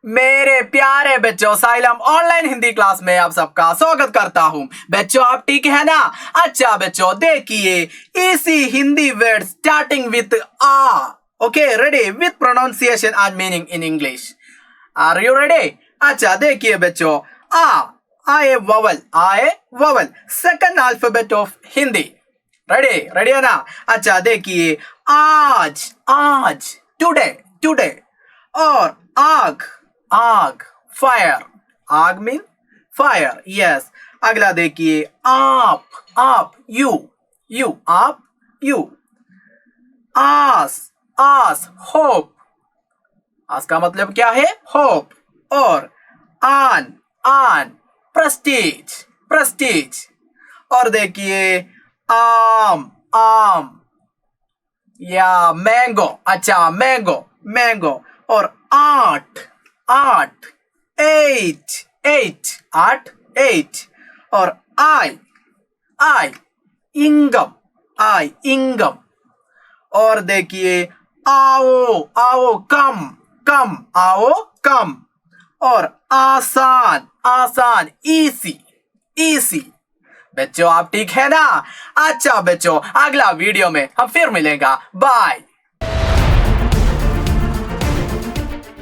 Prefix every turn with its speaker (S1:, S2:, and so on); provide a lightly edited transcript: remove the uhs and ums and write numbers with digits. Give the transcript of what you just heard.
S1: मेरे प्यारे बच्चों, साइलम ऑनलाइन हिंदी क्लास में आप सबका स्वागत करता हूं। बच्चों आप ठीक है ना? अच्छा बच्चों देखिए, इसी हिंदी वर्ड स्टार्टिंग विथ आ, okay ready, with pronunciation and meaning in English. Are you ready? अच्छा देखिए बच्चों, आ a vowel, second alphabet of Hindi. Ready है ना? अच्छा देखिए, आज टुडे और आग फायर, आग मीन फायर, यस। अगला देखिए, आप यू आप यू। आस होप, आस का मतलब क्या है? होप। और आन प्रेस्टीज। और देखिए, आम या मैंगो, अच्छा मैंगो। और आठ एट। और आई इंगम। और देखिए, आओ कम। और आसान इसी। बच्चों आप ठीक है ना? अच्छा बच्चों, अगला वीडियो में हम फिर मिलेंगे। बाय।